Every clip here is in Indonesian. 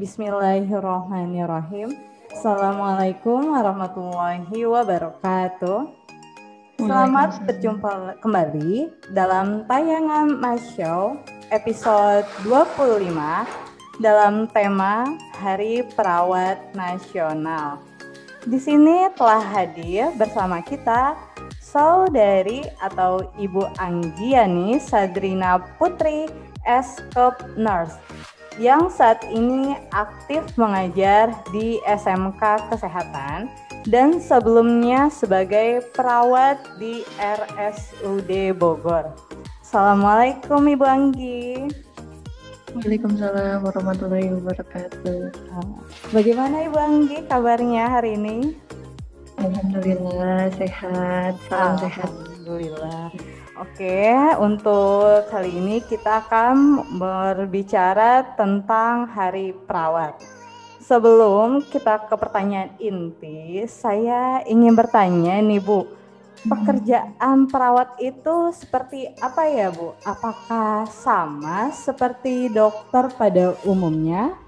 Bismillahirrahmanirrahim. Assalamualaikum warahmatullahi wabarakatuh. Selamat berjumpa kembali dalam tayangan Mas Show episode 25 dalam tema Hari Perawat Nasional. Di sini telah hadir bersama kita saudari atau Ibu Anggiani Sadrina Putri S.Kep Nurse yang saat ini aktif mengajar di SMK Kesehatan dan sebelumnya sebagai perawat di RSUD Bogor. Assalamualaikum Ibu Anggi. Waalaikumsalam warahmatullahi wabarakatuh. Bagaimana Ibu Anggi kabarnya hari ini? Alhamdulillah sehat, salam sehat. Alhamdulillah. Oke, untuk kali ini kita akan berbicara tentang Hari Perawat. Sebelum kita ke pertanyaan inti, saya ingin bertanya nih Bu, pekerjaan perawat itu seperti apa ya Bu? Apakah sama seperti dokter pada umumnya?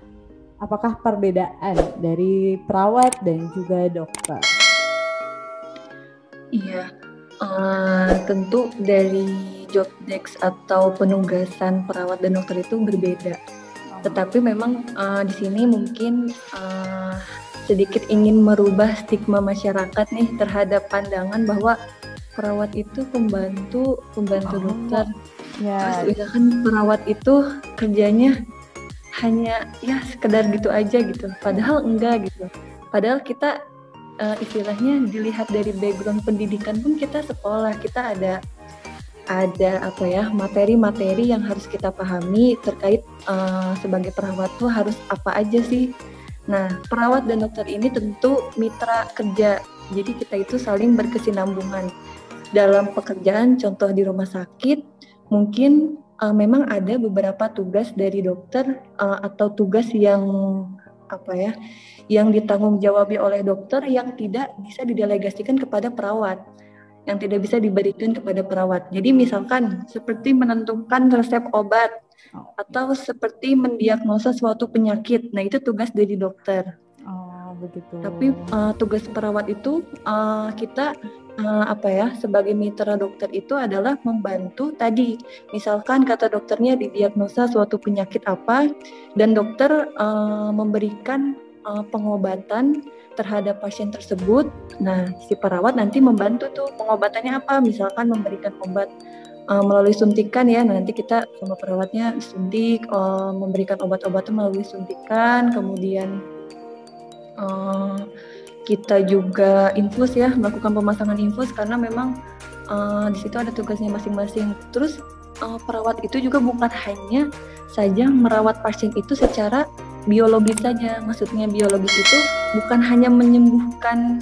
Apakah perbedaan dari perawat dan juga dokter? Iya, tentu dari job desk atau penugasan perawat dan dokter itu berbeda. Tetapi memang di sini mungkin sedikit ingin merubah stigma masyarakat nih terhadap pandangan bahwa perawat itu pembantu dokter. Ya. Terus misalkan perawat itu kerjanya hanya ya sekedar gitu aja gitu. Padahal enggak gitu. Padahal kita istilahnya dilihat dari background pendidikan pun kita sekolah, kita ada apa ya, materi-materi yang harus kita pahami terkait sebagai perawat tuh harus apa aja sih. Nah, perawat dan dokter ini tentu mitra kerja, jadi kita itu saling berkesinambungan dalam pekerjaan. Contoh di rumah sakit mungkin memang ada beberapa tugas dari dokter atau tugas yang apa ya, yang ditanggung jawabi oleh dokter yang tidak bisa didelegasikan kepada perawat, yang tidak bisa diberikan kepada perawat. Jadi misalkan seperti menentukan resep obat atau seperti mendiagnosa suatu penyakit, nah itu tugas dari dokter. Oh, begitu. Tapi tugas perawat itu kita apa ya, sebagai mitra dokter itu adalah membantu tadi. Misalkan kata dokternya didiagnosa suatu penyakit apa dan dokter memberikan pengobatan terhadap pasien tersebut. Nah, si perawat nanti membantu tuh pengobatannya apa, misalkan memberikan obat melalui suntikan ya. Nanti kita sama perawatnya suntik, memberikan obat-obatan melalui suntikan, kemudian kita juga infus ya, melakukan pemasangan infus karena memang di situ ada tugasnya masing-masing. Terus perawat itu juga bukan hanya saja merawat pasien itu secara biologis saja. Maksudnya biologis itu bukan hanya menyembuhkan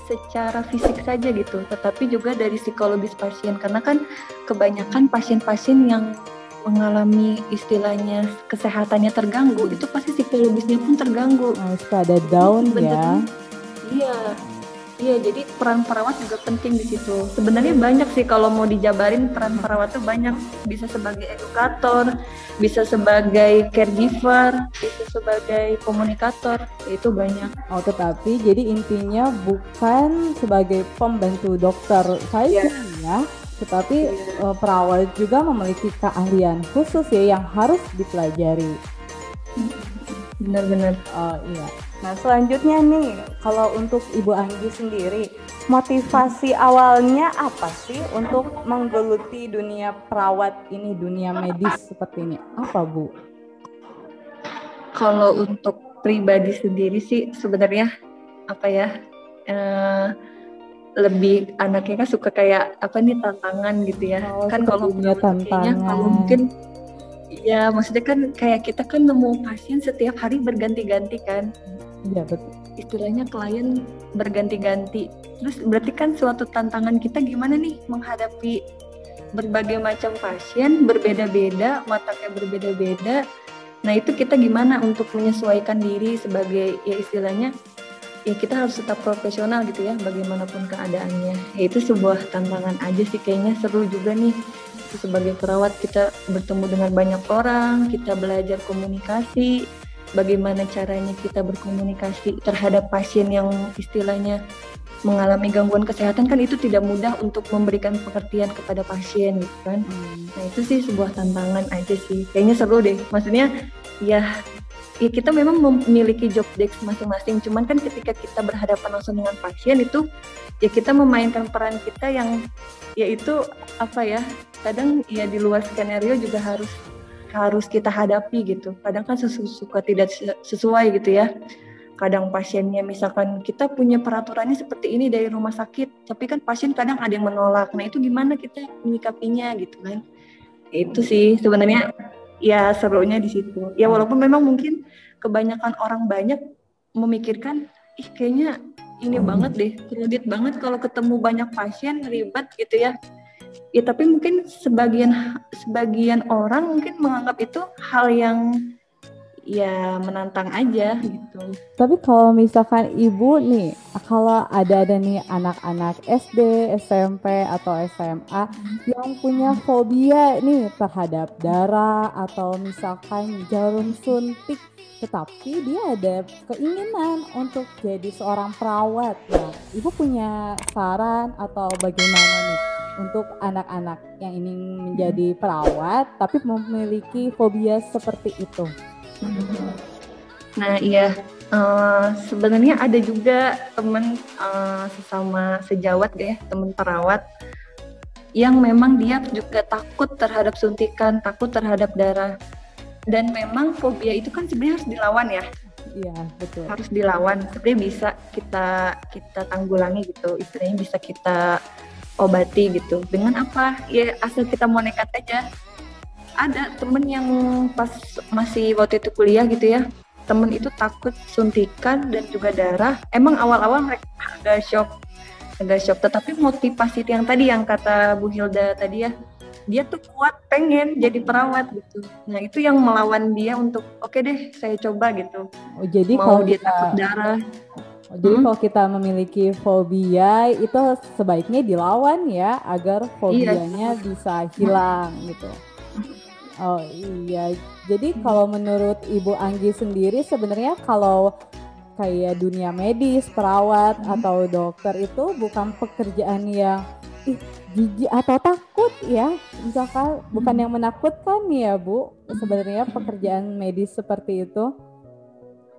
secara fisik saja gitu, tetapi juga dari psikologis pasien, karena kan kebanyakan pasien-pasien yang mengalami istilahnya kesehatannya terganggu itu pasti psikologisnya pun terganggu. Suka ada down ya. Iya, jadi peran perawat juga penting di situ. Sebenarnya banyak sih kalau mau dijabarin, peran perawat tuh banyak. Bisa sebagai edukator, bisa sebagai caregiver, bisa sebagai komunikator, itu banyak. Oh, tetapi jadi intinya bukan sebagai pembantu dokter saja ya, tetapi perawat juga memiliki keahlian khusus ya yang harus dipelajari. Benar-benar. Oh iya. Nah selanjutnya nih, kalau untuk Ibu Anggi sendiri, motivasi awalnya apa sih untuk menggeluti dunia perawat ini, dunia medis seperti ini? Apa Bu? Kalau untuk pribadi sendiri sih sebenarnya apa ya, lebih anaknya kan suka kayak apa nih, tantangan gitu ya. Kan kalau tantangan, kalau mungkin ya maksudnya kan kayak kita kan nemu pasien setiap hari berganti-ganti kan. Iya betul. Istilahnya klien berganti-ganti. Terus berarti kan suatu tantangan kita gimana nih menghadapi berbagai macam pasien berbeda-beda, wataknya berbeda-beda. Nah itu kita gimana untuk menyesuaikan diri sebagai ya istilahnya ya kita harus tetap profesional gitu ya bagaimanapun keadaannya. Ya itu sebuah tantangan aja sih, kayaknya seru juga nih. Sebagai perawat kita bertemu dengan banyak orang, kita belajar komunikasi, bagaimana caranya kita berkomunikasi terhadap pasien yang istilahnya mengalami gangguan kesehatan, kan itu tidak mudah untuk memberikan pengertian kepada pasien gitu kan. Nah itu sih sebuah tantangan aja sih, kayaknya seru deh. Maksudnya ya kita memang memiliki job desk masing-masing, cuman kan ketika kita berhadapan langsung dengan pasien itu ya kita memainkan peran kita yang yaitu apa ya, kadang ya di luar skenario juga harus kita hadapi gitu. Kadang kan suka tidak sesuai gitu ya. Kadang pasiennya misalkan kita punya peraturannya seperti ini dari rumah sakit, tapi kan pasien kadang ada yang menolak. Nah itu gimana kita menyikapinya gitu kan? Itu sih sebenarnya ya serunya di situ. Ya walaupun memang mungkin kebanyakan orang banyak memikirkan, kayaknya ini banget deh, kredit banget kalau ketemu banyak pasien ribet gitu ya. Ya tapi mungkin sebagian orang mungkin menganggap itu hal yang ya menantang aja gitu. Tapi kalau misalkan ibu nih, kalau ada nih anak-anak SD, SMP atau SMA yang punya fobia nih terhadap darah atau misalkan jarum suntik, tetapi dia ada keinginan untuk jadi seorang perawat. Nah, ibu punya saran atau bagaimana nih untuk anak-anak yang ingin menjadi perawat tapi memiliki fobia seperti itu? Nah iya, sebenarnya ada juga teman sesama sejawat ya, teman perawat yang memang dia juga takut terhadap suntikan, takut terhadap darah, dan memang fobia itu kan sebenarnya harus dilawan ya. Iya betul. Harus dilawan, sebenarnya bisa kita tanggulangi gitu, istilahnya bisa kita obati gitu. Dengan apa? Ya asal kita mau nekat aja. Ada temen yang pas masih waktu itu kuliah gitu ya, temen itu takut suntikan dan juga darah. Emang awal-awal mereka agak shock, tetapi motivasi yang tadi yang kata Bu Hilda tadi ya, dia tuh kuat pengen jadi perawat gitu. Nah itu yang melawan dia untuk oke deh saya coba gitu. Jadi mau dia takut darah. Jadi kalau kita memiliki fobia itu sebaiknya dilawan ya, agar fobianya bisa hilang gitu. Oh iya, jadi kalau menurut Ibu Anggi sendiri sebenarnya kalau kayak dunia medis, perawat atau dokter itu bukan pekerjaan yang jijik atau takut ya, misalkan bukan yang menakutkan ya Bu, sebenarnya pekerjaan medis seperti itu.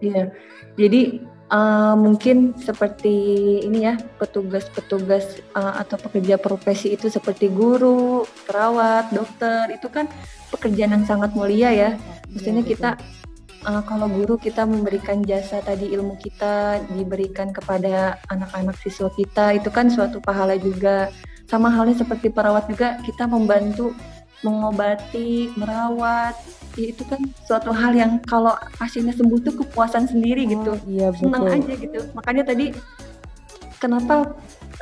Iya, jadi mungkin seperti ini ya, petugas atau pekerja profesi itu seperti guru, perawat, dokter, itu kan pekerjaan yang sangat mulia ya. Maksudnya kita kalau guru kita memberikan jasa tadi, ilmu kita diberikan kepada anak-anak siswa kita, itu kan suatu pahala juga. Sama halnya seperti perawat juga, kita membantu mengobati, merawat, ya itu kan suatu hal yang kalau pasiennya sembuh tuh kepuasan sendiri gitu. Iya, senang aja gitu. Makanya tadi kenapa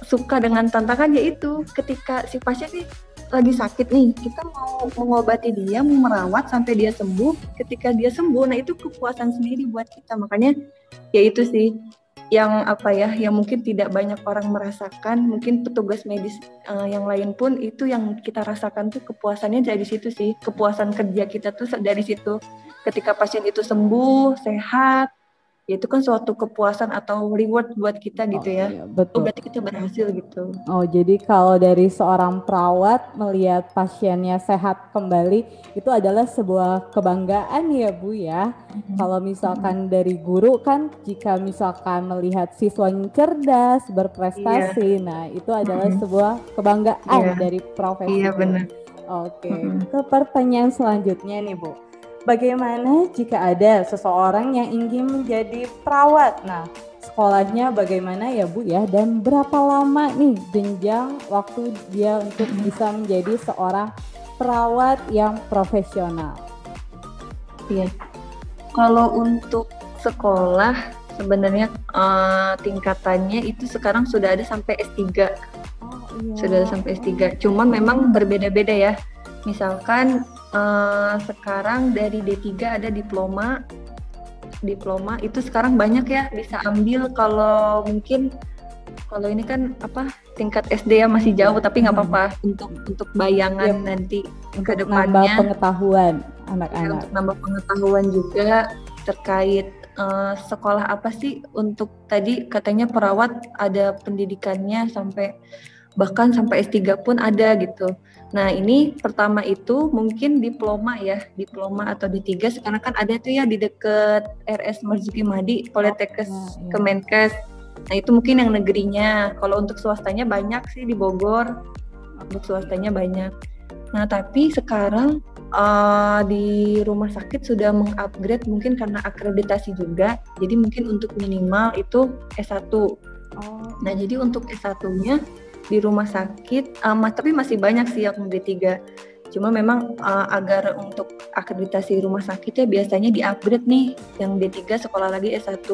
suka dengan tantangan, yaitu ketika si pasien nih lagi sakit nih, kita mau mengobati dia, mau merawat sampai dia sembuh. Ketika dia sembuh, nah itu kepuasan sendiri buat kita. Makanya ya itu sih yang apa ya, yang mungkin tidak banyak orang merasakan. Mungkin petugas medis yang lain pun itu yang kita rasakan tuh kepuasannya dari situ sih. Kepuasan kerja kita tuh dari situ. Ketika pasien itu sembuh, sehat, ya itu kan suatu kepuasan atau reward buat kita gitu ya. Iya, betul. Berarti kita berhasil gitu. Oh, jadi kalau dari seorang perawat melihat pasiennya sehat kembali itu adalah sebuah kebanggaan ya Bu ya. Kalau misalkan dari guru kan, jika misalkan melihat siswanya cerdas, berprestasi, nah itu adalah sebuah kebanggaan dari profesi. Iya benar. Oke, ke pertanyaan selanjutnya nih Bu. Bagaimana jika ada seseorang yang ingin menjadi perawat? Nah, sekolahnya bagaimana ya Bu ya? Dan berapa lama nih jenjang waktu dia untuk bisa menjadi seorang perawat yang profesional? Iya. Kalau untuk sekolah sebenarnya tingkatannya itu sekarang sudah ada sampai S3. Sudah ada sampai S3. Cuman memang berbeda-beda ya. Misalkan sekarang dari D3 ada diploma itu sekarang banyak ya bisa ambil. Kalau mungkin kalau ini kan apa tingkat SD ya masih jauh, tapi nggak apa-apa untuk bayangan nanti ke depannya, nambah pengetahuan anak-anak. Untuk nambah pengetahuan juga. terkait sekolah apa sih untuk tadi katanya perawat ada pendidikannya bahkan sampai S3 pun ada gitu. Nah ini pertama itu mungkin diploma atau D3 sekarang kan ada tuh ya di deket RS Marzuki Mahdi, Politekkes Kemenkes. Nah itu mungkin yang negerinya. Kalau untuk swastanya banyak sih di Bogor, untuk swastanya banyak. Nah tapi sekarang di rumah sakit sudah mengupgrade mungkin karena akreditasi juga, jadi mungkin untuk minimal itu S1. Nah jadi untuk S1-nya di rumah sakit, tapi masih banyak sih yang D3. Cuma memang agar untuk akreditasi rumah sakit ya biasanya di-upgrade nih, yang D3 sekolah lagi S1.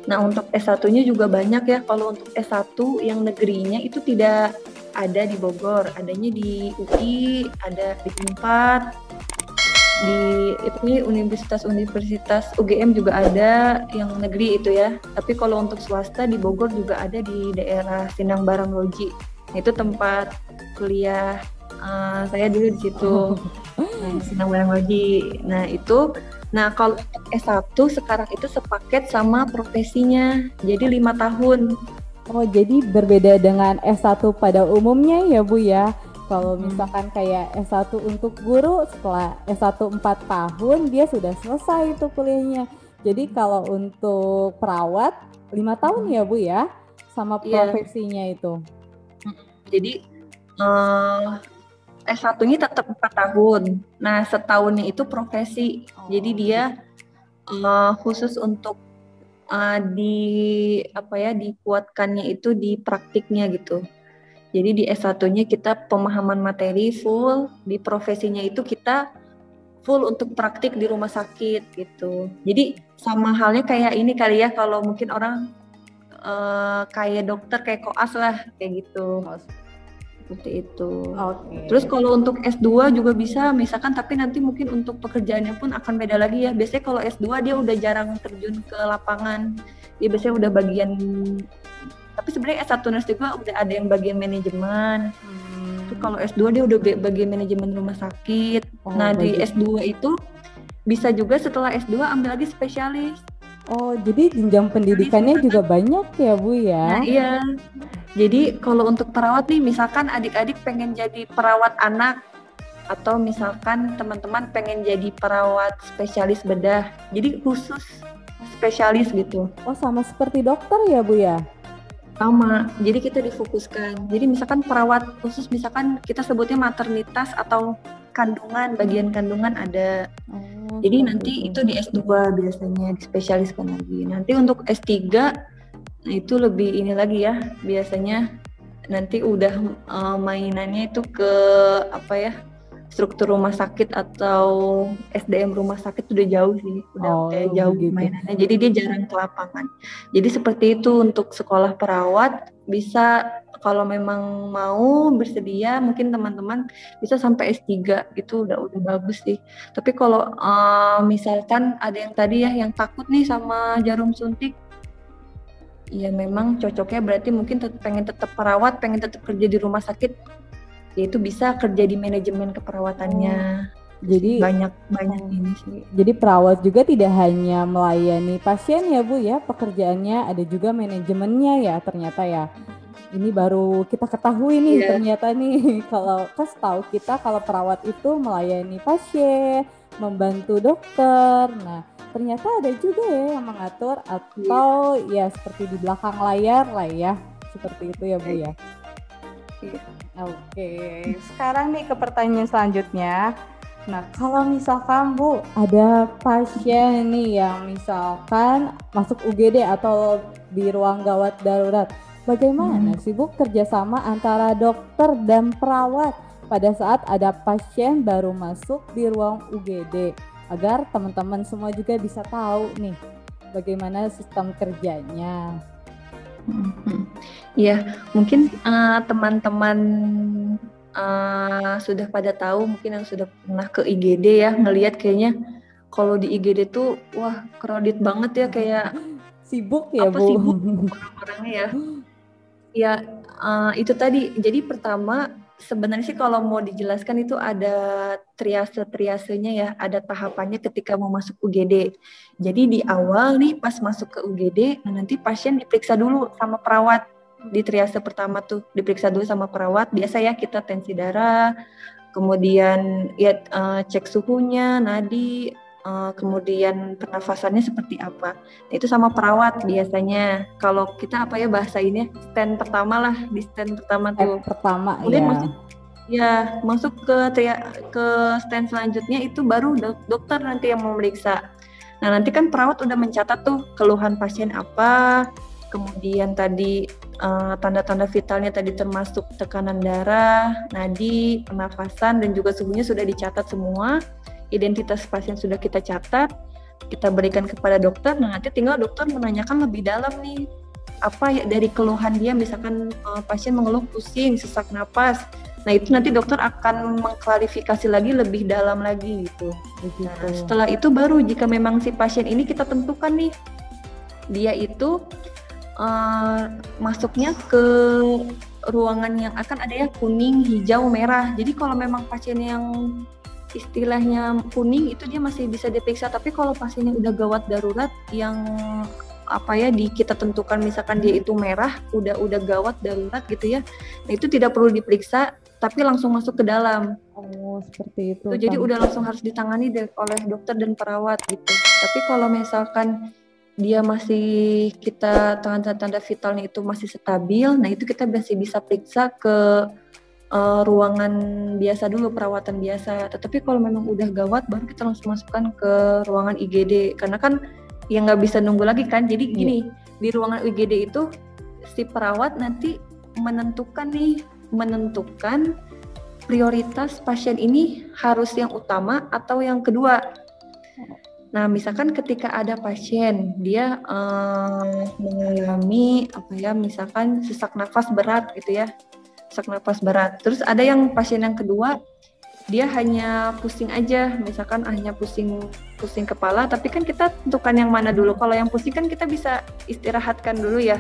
Nah untuk S1-nya juga banyak ya, kalau untuk S1 yang negerinya itu tidak ada di Bogor, adanya di UI, ada di Unpad, di universitas UGM juga ada yang negeri itu ya. Tapi kalau untuk swasta di Bogor juga ada di daerah Sindang Barang Loji. Itu tempat kuliah saya dulu di situ. Sindang Barang Loji. Nah kalau S1 sekarang itu sepaket sama profesinya, jadi 5 tahun. Oh, jadi berbeda dengan S1 pada umumnya ya Bu ya. Kalau misalkan kayak S1 untuk guru, setelah S1 4 tahun dia sudah selesai itu kuliahnya. Jadi kalau untuk perawat 5 tahun ya Bu ya, sama profesinya itu. Jadi S1-nya tetap 4 tahun. Nah setahunnya itu profesi. Jadi dia khusus untuk dikuatkannya itu di praktiknya gitu. Jadi di S1-nya kita pemahaman materi full, di profesinya itu kita full untuk praktik di rumah sakit gitu. Jadi sama halnya kayak ini kali ya, kalau mungkin orang kayak dokter kayak koas lah kayak gitu. Seperti itu. Terus kalau untuk S2 juga bisa, misalkan, tapi nanti mungkin untuk pekerjaannya pun akan beda lagi ya. Biasanya kalau S2 dia udah jarang terjun ke lapangan. Dia biasanya udah bagian, tapi sebenarnya S1 dan S2 udah ada yang bagian manajemen. Terus kalau S2 dia udah bagian manajemen rumah sakit. Di S2 itu bisa juga setelah S2 ambil lagi spesialis. Oh, jadi jenjang pendidikannya juga banyak ya Bu ya? Nah iya, jadi kalau untuk perawat nih, misalkan adik-adik pengen jadi perawat anak, atau misalkan teman-teman pengen jadi perawat spesialis bedah, jadi khusus spesialis gitu. Oh, sama seperti dokter ya Bu ya? Sama, jadi kita difokuskan. Jadi misalkan perawat khusus, misalkan kita sebutnya maternitas atau kandungan, bagian kandungan ada. Jadi nanti itu di S2 biasanya dispesialiskan lagi. Nanti untuk S3 itu lebih ini lagi ya, biasanya nanti udah mainannya itu ke struktur rumah sakit atau SDM rumah sakit udah jauh sih, udah jauh gitu mainannya. Jadi dia jarang ke lapangan. Jadi seperti itu untuk sekolah perawat, bisa kalau memang mau bersedia mungkin teman-teman bisa sampai S3, itu udah bagus sih. Tapi kalau misalkan ada yang tadi ya yang takut nih sama jarum suntik, ya memang cocoknya berarti mungkin pengen tetap perawat, pengen tetap kerja di rumah sakit, yaitu bisa kerja di manajemen keperawatannya. Jadi banyak ini sih. Jadi perawat juga tidak hanya melayani pasien ya Bu ya, pekerjaannya ada juga manajemennya ya ternyata ya. Ini baru kita ketahui nih ternyata nih, kalau tahu kita kalau perawat itu melayani pasien, membantu dokter. Nah ternyata ada juga ya yang mengatur atau ya seperti di belakang layar lah ya, seperti itu ya Bu ya. Oke, sekarang nih ke pertanyaan selanjutnya. Nah, kalau misalkan Bu ada pasien nih yang misalkan masuk UGD atau di ruang gawat darurat, bagaimana sih Bu kerjasama antara dokter dan perawat pada saat ada pasien baru masuk di ruang UGD, agar teman-teman semua juga bisa tahu nih bagaimana sistem kerjanya? Ya, mungkin teman-teman sudah pada tahu, mungkin yang sudah pernah ke IGD ya, ngelihat kayaknya kalau di IGD tuh wah crowded banget ya, kayak sibuk ya Bu. Sibuk orang-orangnya ya. Ya itu tadi, jadi pertama sebenarnya sih kalau mau dijelaskan itu ada triase-triasenya ya, ada tahapannya ketika mau masuk UGD. Jadi di awal nih pas masuk ke UGD, nanti pasien diperiksa dulu sama perawat. Di triase pertama tuh diperiksa dulu sama perawat. Biasa ya kita tensi darah, kemudian ya cek suhunya, nadi, kemudian pernafasannya seperti apa. Itu sama perawat biasanya. Kalau kita apa ya bahasa ini stand pertama lah, di stand pertama tuh. Pertama kemudian masuk ke stand selanjutnya itu baru dokter nanti yang memeriksa. Nah nanti kan perawat udah mencatat tuh keluhan pasien apa, kemudian tadi tanda-tanda vitalnya tadi termasuk tekanan darah, nadi, pernafasan, dan juga suhunya sudah dicatat semua. Identitas pasien sudah kita catat, kita berikan kepada dokter. Nah nanti tinggal dokter menanyakan lebih dalam nih apa ya dari keluhan dia, misalkan pasien mengeluh pusing, sesak napas. Nah itu nanti dokter akan mengklarifikasi lagi lebih dalam lagi gitu. Nah, setelah itu baru jika memang si pasien ini kita tentukan nih dia itu masuknya ke ruangan yang akan ada ya kuning, hijau, merah. Jadi kalau memang pasien yang istilahnya kuning itu dia masih bisa diperiksa, tapi kalau pasiennya udah gawat darurat yang apa ya kita tentukan misalkan dia itu merah, udah gawat darurat gitu ya, nah itu tidak perlu diperiksa tapi langsung masuk ke dalam. Oh seperti itu. Jadi udah langsung harus ditangani oleh dokter dan perawat gitu. Tapi kalau misalkan dia masih kita tanda-tanda vitalnya itu masih stabil, nah itu kita masih bisa periksa ke ruangan biasa dulu, perawatan biasa. Tetapi kalau memang udah gawat baru kita langsung masukkan ke ruangan IGD, karena kan ya nggak bisa nunggu lagi kan. Jadi gini, di ruangan IGD itu si perawat nanti menentukan prioritas pasien ini harus yang utama atau yang kedua. Nah misalkan ketika ada pasien dia mengalami misalkan sesak nafas berat gitu ya, sesak nafas berat. Terus ada yang pasien yang kedua dia hanya pusing aja, misalkan hanya pusing kepala, tapi kan kita tentukan yang mana dulu. Kalau yang pusing kan kita bisa istirahatkan dulu ya.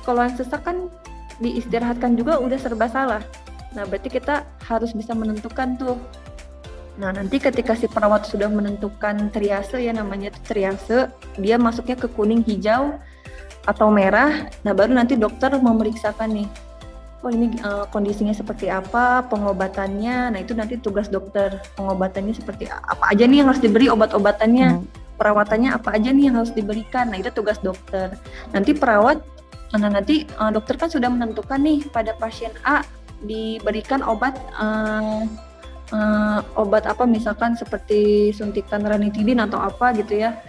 Kalau yang sesak kan diistirahatkan juga udah serba salah. Nah berarti kita harus bisa menentukan tuh. Nah nanti ketika si perawat sudah menentukan triase ya, namanya itu triase, dia masuknya ke kuning, hijau, atau merah. Nah baru nanti dokter memeriksakan nih, oh ini kondisinya seperti apa, pengobatannya. Nah itu nanti tugas dokter, pengobatannya seperti apa aja nih yang harus diberi obat-obatannya, perawatannya apa aja nih yang harus diberikan. Nah itu tugas dokter. Nanti dokter kan sudah menentukan nih pada pasien A diberikan obat apa misalkan seperti suntikan ranitidin atau apa gitu ya.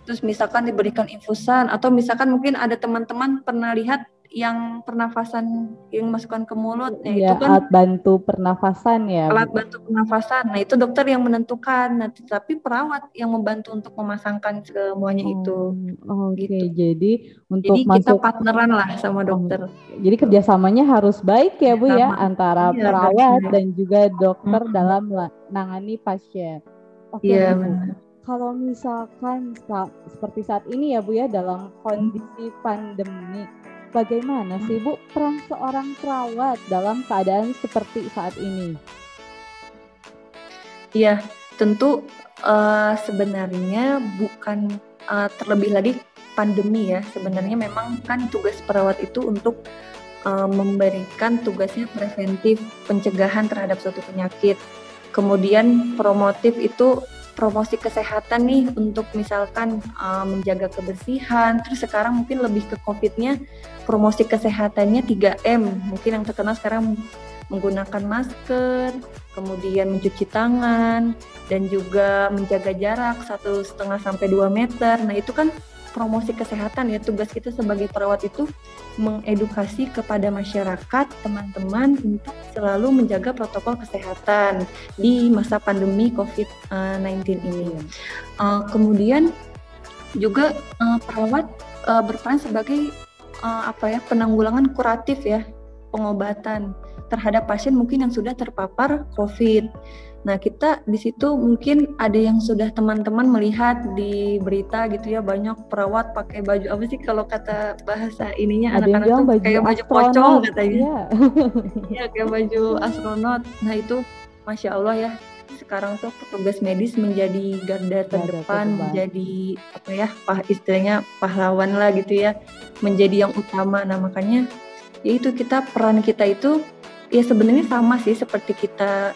Terus misalkan diberikan infusan, atau misalkan mungkin ada teman-teman pernah lihat yang pernafasan yang masukkan ke mulut, ya, itu kan alat bantu pernafasan ya. Alat bantu pernafasan. Nah itu dokter yang menentukan, tapi perawat yang membantu untuk memasangkan semuanya itu. Oke. Gitu. Jadi untuk kita partneran lah sama dokter. Jadi kerjasamanya harus baik ya Bu ya, antara perawat dan juga dokter dalam menangani pasien. Oke. Iya benar. Kalau misalkan seperti saat ini ya Bu ya, dalam kondisi pandemi, bagaimana sih Bu peran seorang perawat dalam keadaan seperti saat ini? Iya, tentu sebenarnya bukan terlebih lagi pandemi ya. Sebenarnya memang kan tugas perawat itu untuk memberikan tugasnya preventif, pencegahan terhadap suatu penyakit. Kemudian promotif itu promosi kesehatan nih, untuk misalkan menjaga kebersihan. Terus sekarang mungkin lebih ke COVID-nya, promosi kesehatannya 3M. Mungkin yang terkenal sekarang menggunakan masker, kemudian mencuci tangan, dan juga menjaga jarak 1,5 sampai 2 meter. Nah itu kan promosi kesehatan ya. Tugas kita sebagai perawat itu mengedukasi kepada masyarakat, teman-teman, untuk selalu menjaga protokol kesehatan di masa pandemi COVID-19 ini. Kemudian juga perawat berperan sebagai penanggulangan kuratif ya, pengobatan. terhadap pasien mungkin yang sudah terpapar COVID. Nah, kita di situ mungkin ada yang sudah teman-teman melihat di berita gitu ya, banyak perawat pakai baju apa sih kalau kata bahasa ininya, ada anak-anak tuh kayak baju pocong katanya. Iya, kayak baju astronot. Nah, itu Masya Allah ya, sekarang tuh petugas medis menjadi garda terdepan, menjadi apa ya, istilahnya pahlawan lah gitu ya, menjadi yang utama. Nah, makanya yaitu peran kita itu ya sebenarnya sama sih seperti kita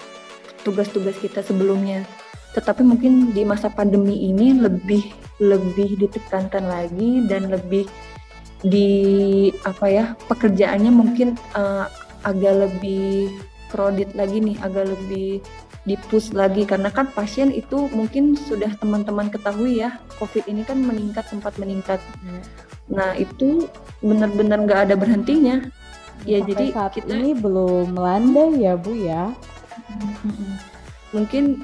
tugas-tugas kita sebelumnya, tetapi mungkin di masa pandemi ini lebih ditekankan lagi dan lebih pekerjaannya mungkin agak lebih crowded lagi nih, agak lebih di-push lagi, karena kan pasien itu mungkin sudah teman-teman ketahui ya, COVID ini kan sempat meningkat. Nah, itu benar-benar nggak ada berhentinya. Ya, sampai jadi saat ini belum melandai ya Bu ya. Mungkin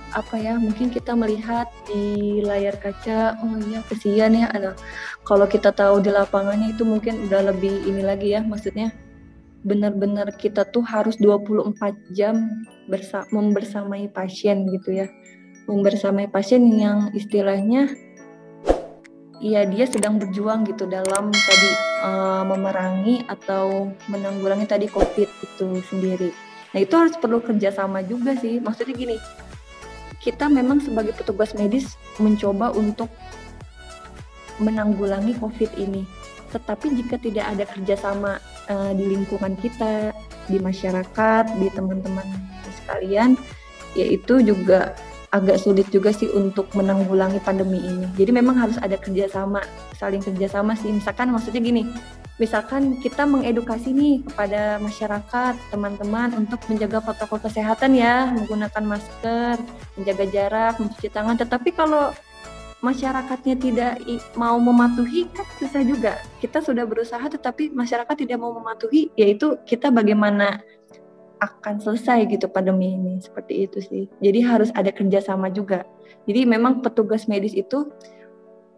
mungkin kita melihat di layar kaca, oh iya kesian ya, kalau kita tahu di lapangannya itu mungkin udah lebih ini lagi ya, maksudnya benar-benar kita tuh harus 24 jam membersamai pasien gitu ya, membersamai pasien yang istilahnya ya dia sedang berjuang gitu dalam tadi memerangi atau menanggulangi tadi COVID itu sendiri. Nah, itu harus perlu kerjasama juga sih. Maksudnya gini, kita memang sebagai petugas medis mencoba untuk menanggulangi COVID ini. Tetapi jika tidak ada kerjasama di lingkungan kita, di masyarakat, di teman-teman sekalian, yaitu juga agak sulit juga sih untuk menanggulangi pandemi ini. Jadi memang harus ada kerjasama, saling kerjasama sih. Maksudnya gini, misalkan kita mengedukasi nih kepada masyarakat, teman-teman untuk menjaga protokol kesehatan ya, menggunakan masker, menjaga jarak, mencuci tangan. Tetapi kalau masyarakatnya tidak mau mematuhi, kan susah juga. Kita sudah berusaha tetapi masyarakat tidak mau mematuhi, yaitu kita bagaimana akan selesai gitu pandemi ini, seperti itu sih. Jadi harus ada kerjasama juga. Jadi memang petugas medis itu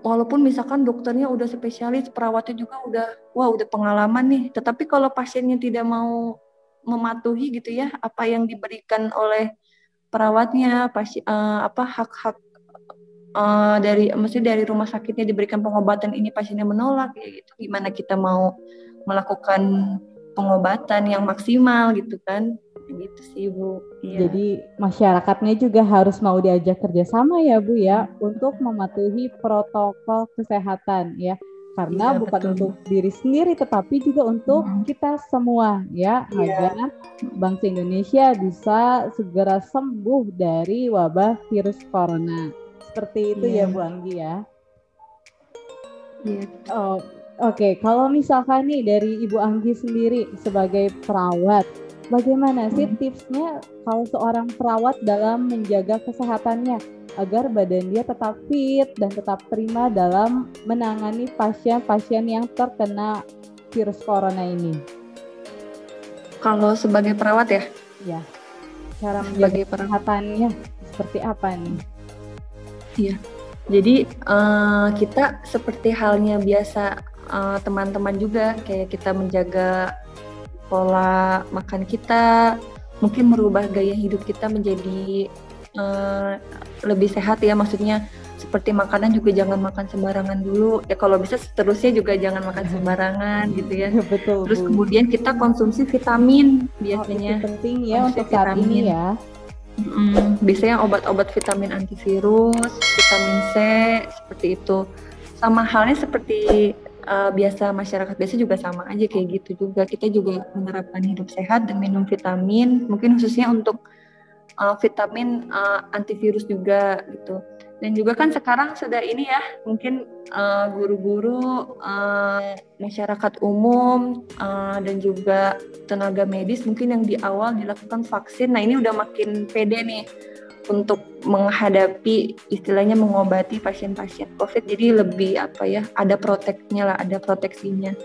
walaupun misalkan dokternya udah spesialis, perawatnya juga udah pengalaman nih, tetapi kalau pasiennya tidak mau mematuhi gitu ya apa yang diberikan oleh perawatnya, hak-hak dari rumah sakitnya diberikan pengobatan, ini pasiennya menolak ya gitu, gimana kita mau melakukan pengobatan yang maksimal gitu kan, gitu sih Bu. Ya. Jadi masyarakatnya juga harus mau diajak kerjasama ya Bu ya, untuk mematuhi protokol kesehatan ya, karena bukan betul. Untuk diri sendiri tetapi juga untuk kita semua ya, agar bangsa Indonesia bisa segera sembuh dari wabah virus corona. Seperti itu ya Bu Anggi ya. Oke, kalau misalkan nih dari Ibu Anggi sendiri sebagai perawat, bagaimana sih tipsnya kalau seorang perawat dalam menjaga kesehatannya agar badan dia tetap fit dan tetap prima dalam menangani pasien-pasien yang terkena virus corona ini? Kalau sebagai perawat ya? Ya, cara menjaga kesehatannya seperti apa nih? Iya, jadi kita seperti halnya biasa teman-teman juga, kayak kita menjaga pola makan kita, mungkin merubah gaya hidup kita menjadi lebih sehat ya, maksudnya seperti makanan juga jangan makan sembarangan dulu ya, kalau bisa seterusnya juga jangan makan sembarangan gitu ya. Betul. Terus kemudian kita konsumsi vitamin biasanya. Itu penting ya untuk saat ini ya. Biasanya obat-obat vitamin antivirus, vitamin C, seperti itu. Sama halnya seperti biasa masyarakat biasa juga sama aja kayak gitu juga. Kita juga menerapkan hidup sehat dan minum vitamin, mungkin khususnya untuk vitamin antivirus juga gitu. Dan juga kan sekarang sudah ini ya, mungkin guru-guru, masyarakat umum, dan juga tenaga medis mungkin yang di awal dilakukan vaksin. Nah, ini udah makin pede nih untuk menghadapi, istilahnya mengobati pasien-pasien COVID. Jadi lebih ada proteknya lah, ada proteksinya.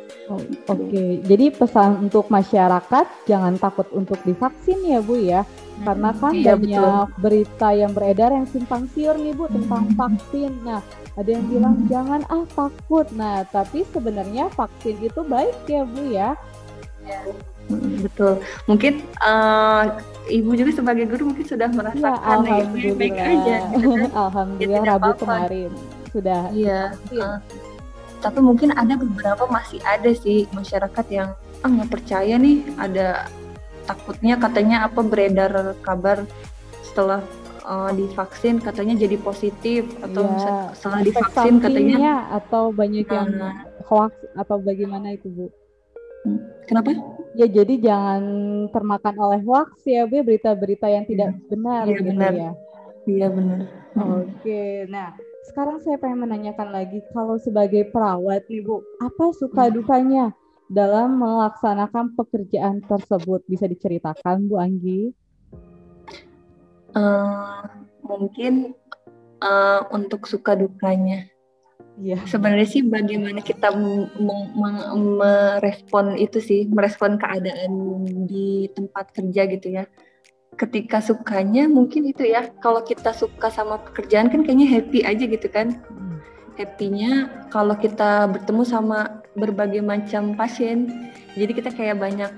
Oke. Jadi pesan untuk masyarakat jangan takut untuk divaksin ya Bu ya. Karena kan banyak berita yang beredar yang simpang siur nih Bu tentang vaksin. Nah, ada yang bilang jangan takut. Nah, tapi sebenarnya vaksin itu baik ya Bu ya. Betul. Mungkin ibu juga sebagai guru mungkin sudah merasakan ya, ibu baik aja. Gitu kan? Alhamdulillah Ya, Rabu apa-apa. kemarin sudah. Iya. Tapi mungkin ada beberapa masih ada sih masyarakat yang nggak percaya nih, ada takutnya katanya apa beredar kabar setelah divaksin katanya jadi positif atau setelah divaksin katanya atau banyak yang hoax atau bagaimana itu Bu? Kenapa? Ya jadi jangan termakan oleh hoax ya Bu, berita-berita yang tidak benar iya, gitu benar. ya. Iya benar. Oke, nah sekarang saya pengen menanyakan lagi, kalau sebagai perawat nih Bu, apa suka dukanya dalam melaksanakan pekerjaan tersebut? Bisa diceritakan Bu Anggi? Mungkin untuk suka dukanya. Sebenarnya sih bagaimana kita merespon itu sih, merespon keadaan di tempat kerja gitu ya. Ketika sukanya mungkin itu ya, kalau kita suka sama pekerjaan kan kayaknya happy aja gitu kan. Happy-nya kalau kita bertemu sama berbagai macam pasien, jadi kita kayak banyak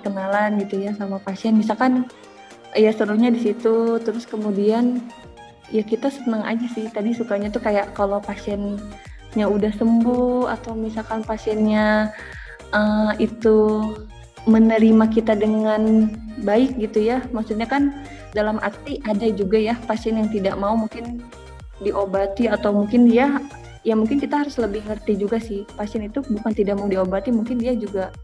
kenalan gitu ya sama pasien. Misalkan ya serunya di situ, terus kemudian ya kita senang aja sih. Tadi sukanya tuh kayak kalau pasiennya udah sembuh atau misalkan pasiennya itu menerima kita dengan baik gitu ya. Maksudnya kan dalam arti ada juga ya pasien yang tidak mau mungkin diobati atau mungkin ya mungkin kita harus lebih ngerti juga sih, pasien itu bukan tidak mau diobati, mungkin dia juga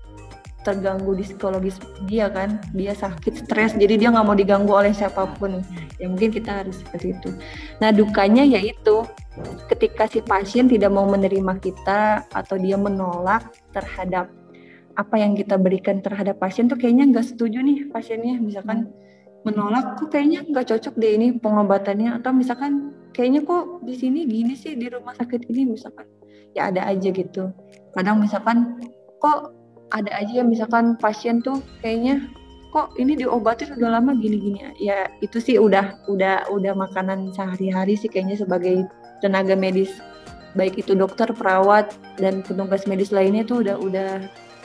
terganggu di psikologis dia kan, dia sakit stres jadi dia nggak mau diganggu oleh siapapun ya, mungkin kita harus seperti itu. Nah dukanya yaitu ketika si pasien tidak mau menerima kita atau dia menolak terhadap apa yang kita berikan terhadap pasien tuh, kayaknya nggak setuju nih pasiennya, misalkan menolak kok kayaknya nggak cocok deh ini pengobatannya, atau misalkan kayaknya kok di sini gini sih di rumah sakit ini, misalkan ya ada aja gitu. Kadang misalkan kok ada aja misalkan pasien tuh kayaknya kok ini diobatin udah lama gini-gini ya, itu sih udah makanan sehari-hari sih kayaknya sebagai tenaga medis, baik itu dokter, perawat dan petugas medis lainnya tuh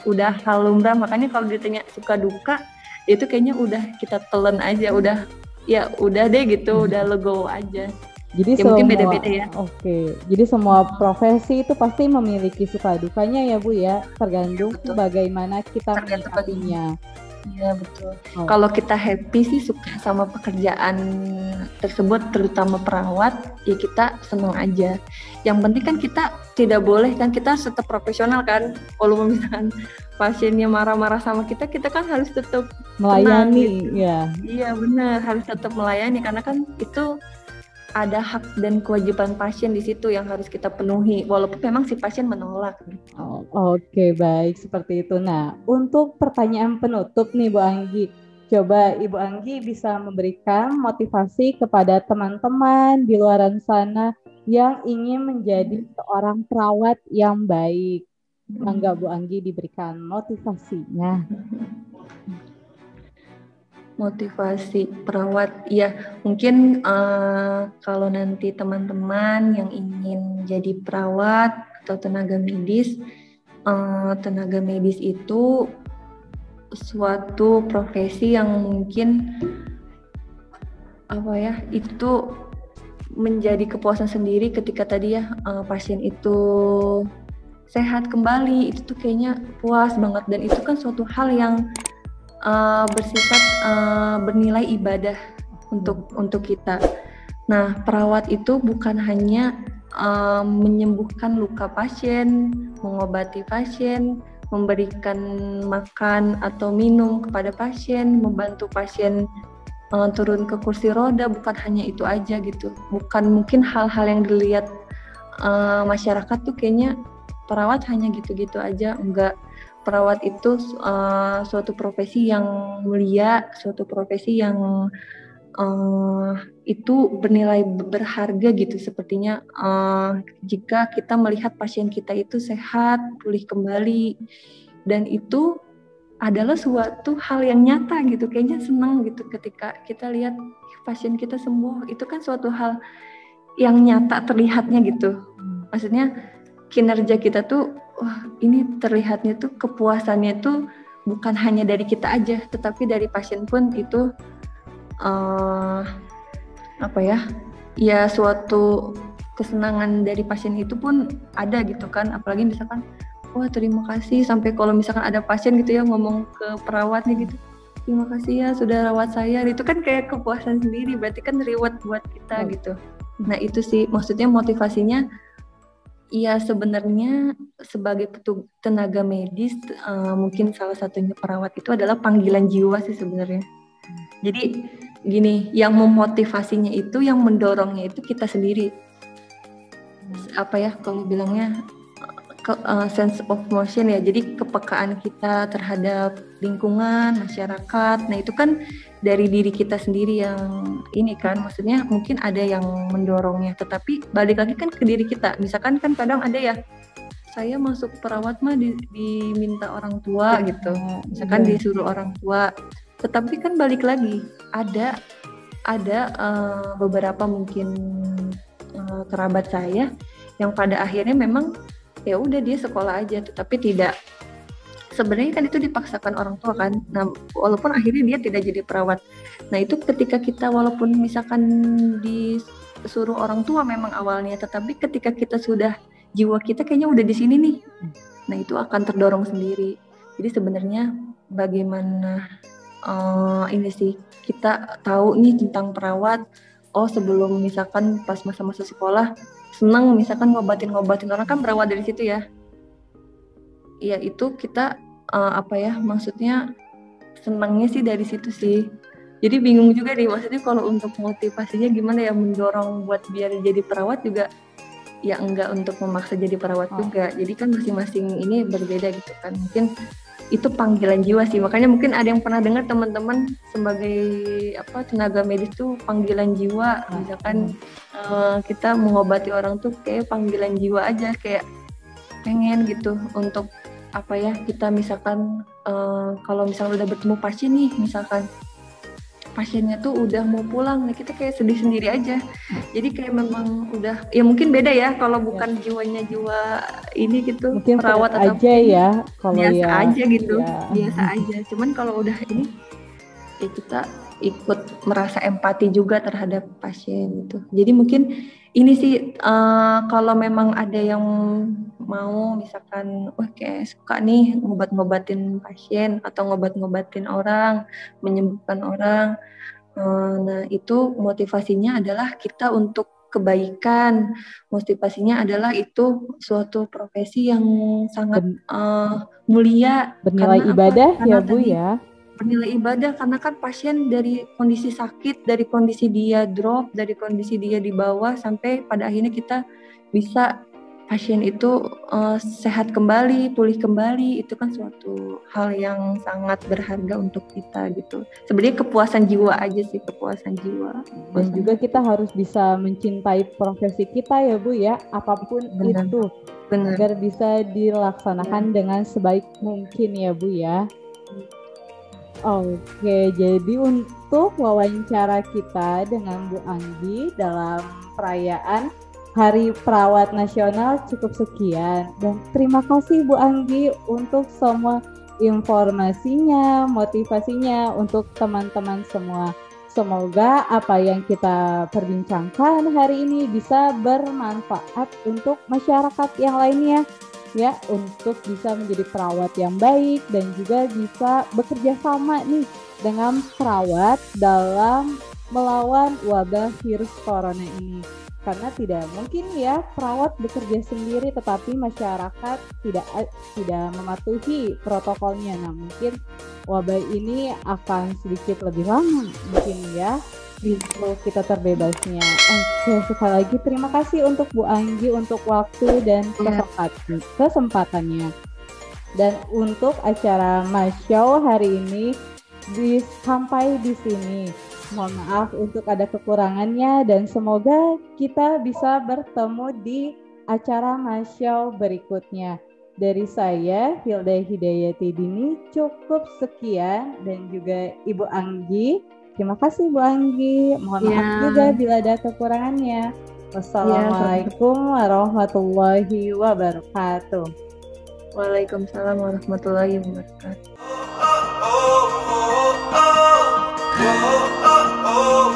udah hal lumrah. Makanya kalau ditanya suka duka itu kayaknya udah kita telan aja, udah deh gitu, udah legowo aja. Jadi ya mungkin beda-beda ya. Oke. Jadi semua profesi itu pasti memiliki suka dukanya ya Bu ya, tergantung bagaimana kita menyikapinya. Iya betul. Kalau kita happy sih suka sama pekerjaan tersebut, terutama perawat, ya kita senang aja. Yang penting kan kita tidak boleh kan, kita tetap profesional kan. Kalau misalkan pasiennya marah-marah sama kita kan harus tetap melayani. Gitu. Ya. Iya benar, harus tetap melayani karena kan itu ada hak dan kewajiban pasien di situ yang harus kita penuhi, walaupun memang si pasien menolak. Oke, baik seperti itu. Nah, untuk pertanyaan penutup nih Bu Anggi, coba Ibu Anggi bisa memberikan motivasi kepada teman-teman di luar sana yang ingin menjadi seorang perawat yang baik. Mangga Bu Anggi diberikan motivasinya. Motivasi perawat ya mungkin kalau nanti teman-teman yang ingin jadi perawat atau tenaga medis itu suatu profesi yang mungkin itu menjadi kepuasan sendiri ketika tadi ya pasien itu sehat kembali, itu tuh kayaknya puas banget, dan itu kan suatu hal yang bersifat bernilai ibadah untuk kita. Nah, perawat itu bukan hanya menyembuhkan luka pasien, mengobati pasien, memberikan makan atau minum kepada pasien, membantu pasien turun ke kursi roda, bukan hanya itu aja gitu. Bukan mungkin hal-hal yang dilihat masyarakat tuh kayaknya perawat hanya gitu-gitu aja, enggak. Perawat itu suatu profesi yang mulia, suatu profesi yang itu bernilai berharga gitu. Sepertinya jika kita melihat pasien kita itu sehat, pulih kembali, dan itu adalah suatu hal yang nyata gitu. Kayaknya senang gitu ketika kita lihat pasien kita sembuh. Itu kan suatu hal yang nyata terlihatnya gitu. Maksudnya kinerja kita tuh, wah ini terlihatnya tuh kepuasannya tuh bukan hanya dari kita aja, tetapi dari pasien pun itu ya suatu kesenangan dari pasien itu pun ada gitu kan. Apalagi misalkan wah terima kasih, sampai kalau misalkan ada pasien gitu ya ngomong ke perawatnya gitu, terima kasih ya sudah rawat saya, itu kan kayak kepuasan sendiri, berarti kan reward buat kita gitu. Nah itu sih maksudnya motivasinya. Ya sebenarnya sebagai tenaga medis mungkin salah satunya perawat itu adalah panggilan jiwa sih sebenarnya. Jadi gini, yang memotivasinya itu, yang mendorongnya itu kita sendiri. Kalau bilangnya sense of motion ya. Jadi kepekaan kita terhadap lingkungan, masyarakat. Nah itu kan dari diri kita sendiri yang ini kan, maksudnya mungkin ada yang mendorongnya, tetapi balik lagi kan ke diri kita. Misalkan kan kadang ada ya, saya masuk perawat mah diminta orang tua gitu, misalkan disuruh orang tua, tetapi kan balik lagi ada beberapa mungkin kerabat saya yang pada akhirnya memang ya udah dia sekolah aja, tetapi tidak, sebenarnya kan itu dipaksakan orang tua kan. Nah, walaupun akhirnya dia tidak jadi perawat. Nah, itu ketika kita walaupun misalkan disuruh orang tua memang awalnya, tetapi ketika kita sudah jiwa kita kayaknya udah di sini nih. Nah, itu akan terdorong sendiri. Jadi sebenarnya bagaimana ini sih, kita tahu nih tentang perawat. Oh, sebelum misalkan pas masa-masa sekolah senang misalkan ngobatin orang, kan berawal dari situ ya. Ya itu kita maksudnya senangnya sih dari situ sih. Jadi bingung juga nih, maksudnya kalau untuk motivasinya gimana ya, mendorong buat biar jadi perawat juga ya enggak untuk memaksa jadi perawat juga. Jadi kan masing-masing ini berbeda gitu kan. Mungkin itu panggilan jiwa sih. Makanya mungkin ada yang pernah dengar teman-teman sebagai tenaga medis tuh panggilan jiwa. Misalkan kita mengobati orang tuh kayak panggilan jiwa aja, kayak pengen gitu untuk kita misalkan kalau misalnya udah bertemu pasien nih, misalkan pasiennya tuh udah mau pulang, nah kita kayak sedih sendiri aja. Jadi kayak memang udah, ya mungkin beda ya kalau bukan jiwanya jiwa ini gitu, mungkin perawat atau aja ya, kalau biasa aja gitu, biasa aja. Cuman kalau udah ini, ya kita ikut merasa empati juga terhadap pasien gitu. Jadi mungkin ini sih kalau memang ada yang mau misalkan kayak suka nih ngobatin pasien atau ngobatin orang, menyembuhkan orang, nah itu motivasinya adalah kita untuk kebaikan. Motivasinya adalah itu suatu profesi yang sangat mulia, bernilai ibadah ya Bu ya. Bernilai ibadah karena kan pasien dari kondisi sakit, dari kondisi dia drop, dari kondisi dia di bawah, sampai pada akhirnya kita bisa pasien itu sehat kembali, pulih kembali. Itu kan suatu hal yang sangat berharga untuk kita gitu. Sebenarnya kepuasan jiwa aja sih, kepuasan jiwa. Dan juga kita harus bisa mencintai profesi kita ya Bu ya, apapun itu. Benar. Agar bisa dilaksanakan dengan sebaik mungkin ya Bu ya. Oke, jadi untuk wawancara kita dengan Bu Anggi dalam perayaan Hari Perawat Nasional cukup sekian. Dan terima kasih Bu Anggi untuk semua informasinya, motivasinya untuk teman-teman semua. Semoga apa yang kita perbincangkan hari ini bisa bermanfaat untuk masyarakat yang lainnya. Ya, untuk bisa menjadi perawat yang baik dan juga bisa bekerja sama nih dengan perawat dalam melawan wabah virus corona ini. Karena tidak mungkin ya perawat bekerja sendiri tetapi masyarakat tidak mematuhi protokolnya. Nah, mungkin wabah ini akan sedikit lebih lama mungkin ya. Itu kita terbebasnya. Oke, sekali lagi terima kasih untuk Bu Anggi untuk waktu dan kesempatannya. Dan untuk acara Mashow hari ini sampai di sini. Mohon maaf untuk ada kekurangannya dan semoga kita bisa bertemu di acara Mashow berikutnya. Dari saya, Hilda Hidayati Dini, cukup sekian, dan juga Ibu Anggi. Terima kasih Bu Anggi. Mohon maaf juga bila ada kekurangannya. Wassalamualaikum warahmatullahi wabarakatuh. Waalaikumsalam warahmatullahi wabarakatuh. Oh, oh, oh, oh, oh, oh, oh.